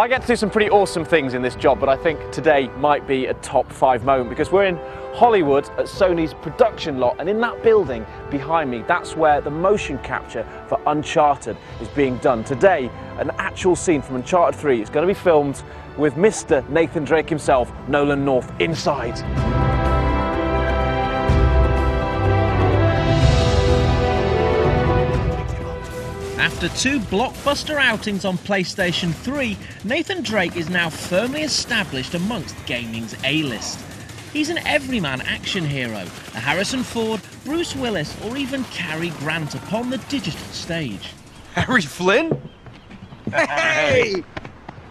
I get to do some pretty awesome things in this job, but I think today might be a top 5 moment because we're in Hollywood at Sony's production lot, and in that building behind me, that's where the motion capture for Uncharted is being done. Today, an actual scene from Uncharted 3 is going to be filmed with Mr. Nathan Drake himself, Nolan North, inside. After 2 blockbuster outings on PlayStation 3, Nathan Drake is now firmly established amongst gaming's A-list. He's an everyman action hero, a Harrison Ford, Bruce Willis, or even Cary Grant upon the digital stage. Harry Flynn? Hey!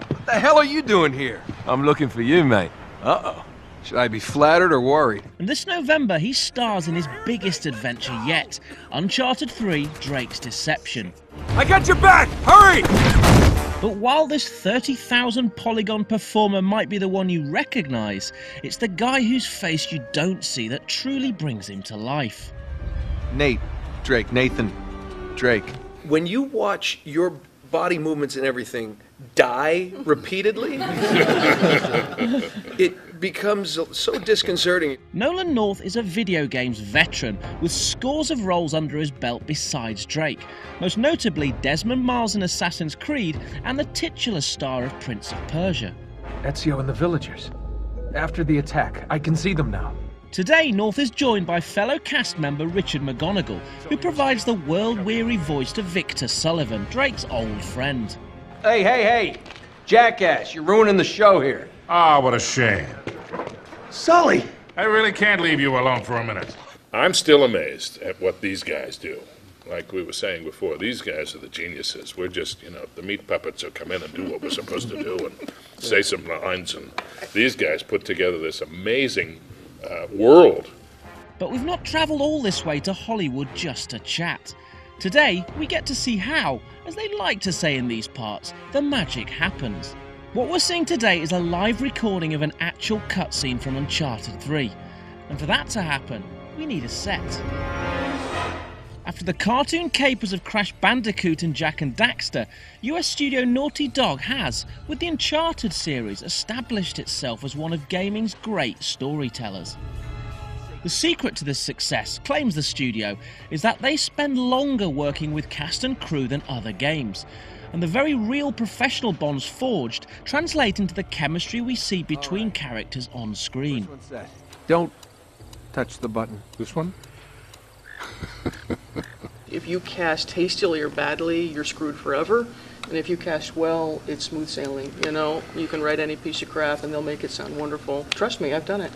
What the hell are you doing here? I'm looking for you, mate. Uh-oh. Should I be flattered or worried? And this November, he stars in his biggest adventure yet, Uncharted 3: Drake's Deception. I got your back! Hurry! But while this 30,000 polygon performer might be the one you recognise, it's the guy whose face you don't see that truly brings him to life. Nathan Drake. When you watch your body movements and everything die repeatedly, it becomes so disconcerting. Nolan North is a video games veteran with scores of roles under his belt besides Drake, most notably Desmond Miles in Assassin's Creed and the titular star of Prince of Persia. Ezio and the villagers. After the attack, I can see them now. Today, North is joined by fellow cast member Richard McGonagle, who provides the world-weary voice to Victor Sullivan, Drake's old friend. Hey! Jackass, you're ruining the show here. Ah, what a shame. Sully! I really can't leave you alone for a minute. I'm still amazed at what these guys do. Like we were saying before, these guys are the geniuses. We're just, the meat puppets who come in and do what we're supposed to do and say some lines. And these guys put together this amazing world. But we've not travelled all this way to Hollywood just to chat. Today, we get to see how, as they like to say in these parts, the magic happens. What we're seeing today is a live recording of an actual cutscene from Uncharted 3. And for that to happen, we need a set. After the cartoon capers of Crash Bandicoot and Jak and Daxter, US studio Naughty Dog has, with the Uncharted series, established itself as one of gaming's great storytellers. The secret to this success, claims the studio, is that they spend longer working with cast and crew than other games, and the very real professional bonds forged translate into the chemistry we see between characters on screen. Don't touch the button. This one? If you cast hastily or badly, you're screwed forever. And if you cast well, it's smooth sailing. You can write any piece of crap and they'll make it sound wonderful. Trust me, I've done it.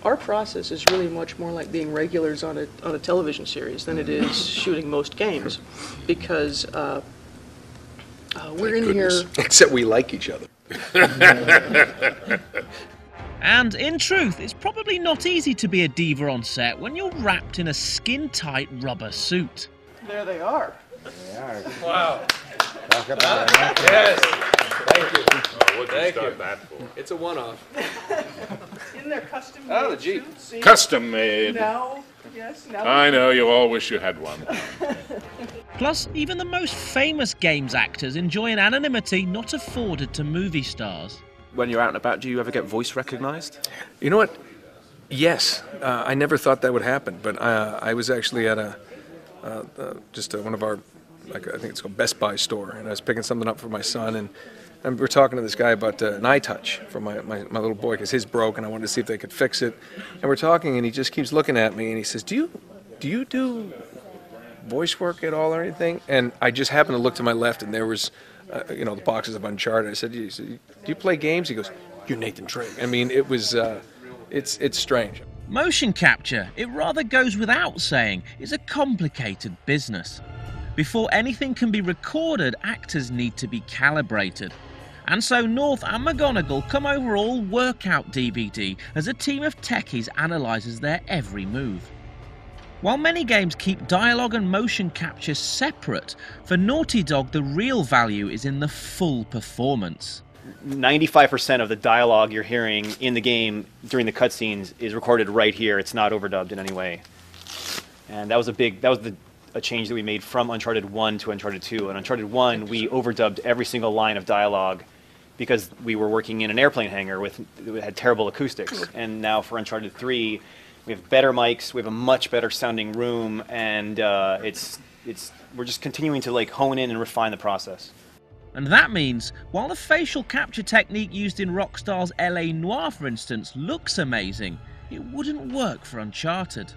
Our process is really much more like being regulars on a television series than it is shooting most games, because we're in here. Except we like each other. And in truth, it's probably not easy to be a diva on set when you're wrapped in a skin-tight rubber suit. There they are. They are. Wow. Talk about it. Yes. Thank you. Oh, what'd you start that for? It's a one-off. Isn't there custom made Oh, the Jeep. suits? Custom made. Now, yes, now. I know, you all wish you had one. Plus, even the most famous games actors enjoy an anonymity not afforded to movie stars. When you're out and about, do you ever get voice recognised? You know what? Yes. I never thought that would happen, but I was actually at one of our, I think it's called Best Buy store, and I was picking something up for my son, and we're talking to this guy about an iTouch for my little boy, because his broke, and I wanted to see if they could fix it. And we're talking, and he just keeps looking at me, and he says, do you do voice work at all or anything? And I just happened to look to my left, and there was the boxes of Uncharted. I said, do you play games? He goes, you're Nathan Drake. I mean, it was, it's strange. Motion capture, it rather goes without saying, is a complicated business. Before anything can be recorded, actors need to be calibrated. And so North and McGonagle come over all workout DVD as a team of techies analyses their every move. While many games keep dialogue and motion capture separate, for Naughty Dog the real value is in the full performance. 95% of the dialogue you're hearing in the game during the cutscenes is recorded right here. It's not overdubbed in any way. And that was the a change that we made from Uncharted 1 to Uncharted 2. In Uncharted 1, we overdubbed every single line of dialogue because we were working in an airplane hangar that had terrible acoustics. And now for Uncharted 3, we have better mics, we have a much better sounding room, and we're just continuing to like hone in and refine the process. And that means, while the facial capture technique used in Rockstar's LA Noire, for instance, looks amazing, it wouldn't work for Uncharted.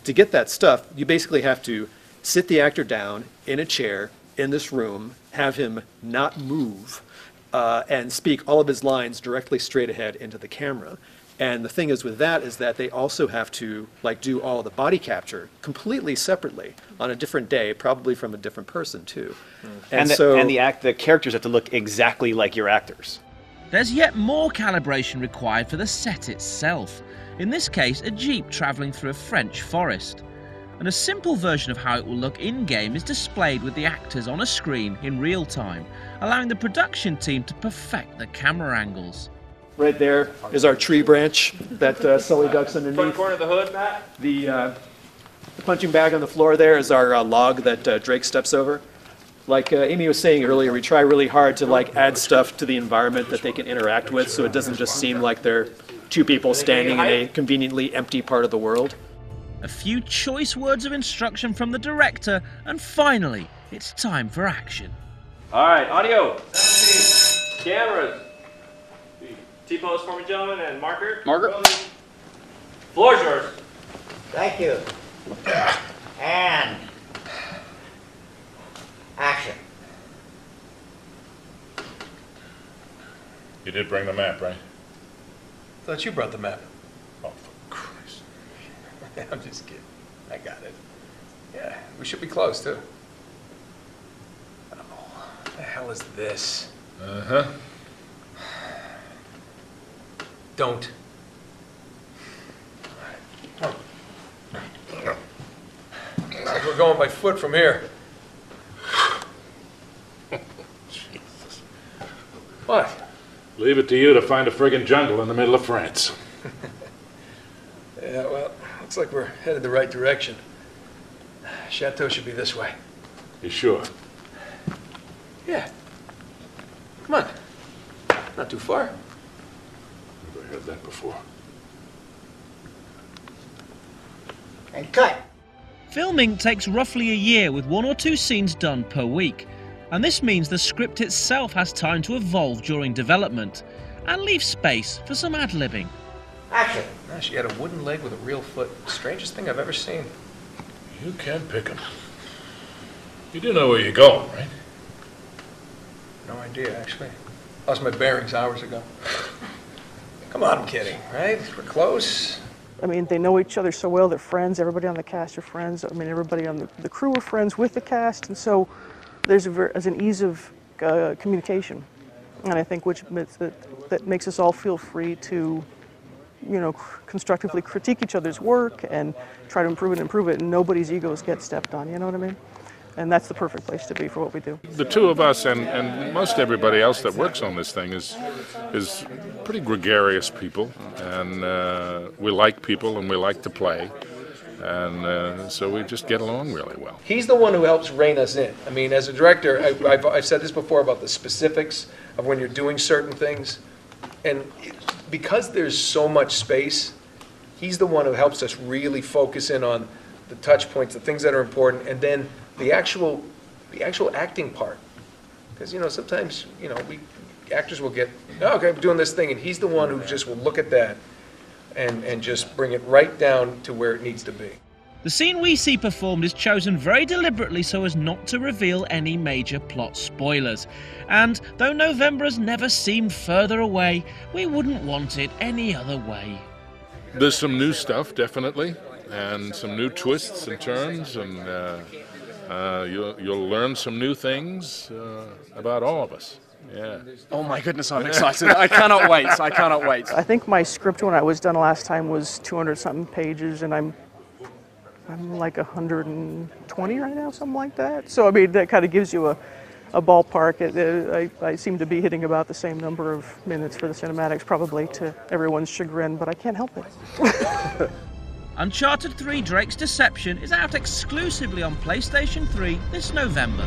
To get that stuff, you basically have to sit the actor down in a chair in this room, have him not move, and speak all of his lines directly straight ahead into the camera. And the thing is with that is that they also have to like do all the body capture completely separately on a different day, probably from a different person too. And the characters have to look exactly like your actors. There's yet more calibration required for the set itself. In this case, a jeep travelling through a French forest. And a simple version of how it will look in-game is displayed with the actors on a screen in real time, allowing the production team to perfect the camera angles. Right there is our tree branch that Sully ducks underneath. Front corner of the hood, Matt? The punching bag on the floor there is our log that Drake steps over. Like Amy was saying earlier, we try really hard to like add stuff to the environment that they can interact with, so it doesn't just seem like they're two people standing in a conveniently empty part of the world. A few choice words of instruction from the director, and finally, it's time for action. All right, audio. Cameras. T-pose for me, gentlemen, and marker. Marker. Floor's yours. Thank you. And action. You did bring the map, right? I thought you brought the map. Oh, for Christ. I'm just kidding. I got it. Yeah, we should be close, too. Oh, what the hell is this? Uh-huh. Don't. Looks like we're going by foot from here. Jesus. What? Leave it to you to find a friggin' jungle in the middle of France. Yeah, well, looks like we're headed the right direction. Chateau should be this way. You sure? Yeah. Come on. Not too far. Never heard that before. And cut. Filming takes roughly a year with 1 or 2 scenes done per week. And this means the script itself has time to evolve during development and leave space for some ad-libbing. Action. No, she had a wooden leg with a real foot. Strangest thing I've ever seen. You can pick 'em. You do know where you're going, right? No idea, actually. Lost my bearings hours ago. Come on, I'm kidding, right? We're close. I mean, they know each other so well, they're friends, everybody on the cast are friends. I mean, everybody on the crew are friends with the cast, and so there's an ease of communication. And I think that makes us all feel free to, you know, constructively critique each other's work and try to improve it, and nobody's egos get stepped on, you know what I mean? And that's the perfect place to be for what we do. The two of us and most everybody else that works on this thing is pretty gregarious people, and we like people and we like to play, and so we just get along really well. He's the one who helps rein us in. I mean, as a director, I've said this before about the specifics of when you're doing certain things, and because there's so much space, he's the one who helps us really focus in on the touch points, the things that are important, and then the actual acting part. Because, you know, sometimes, you know, actors will get, oh, okay, I'm doing this thing, and he's the one who just will look at that and just bring it right down to where it needs to be. The scene we see performed is chosen very deliberately so as not to reveal any major plot spoilers. And though November has never seemed further away, we wouldn't want it any other way. There's some new stuff, definitely, and some new twists and turns, and you'll learn some new things about all of us. Yeah. Oh my goodness, I'm excited. I cannot wait. I cannot wait. I think my script when I was done last time was 200-something pages, and I'm like 120 right now, something like that. So I mean, that kind of gives you a ballpark. I seem to be hitting about the same number of minutes for the cinematics, probably to everyone's chagrin, but I can't help it. Uncharted 3 Drake's Deception is out exclusively on PlayStation 3 this November.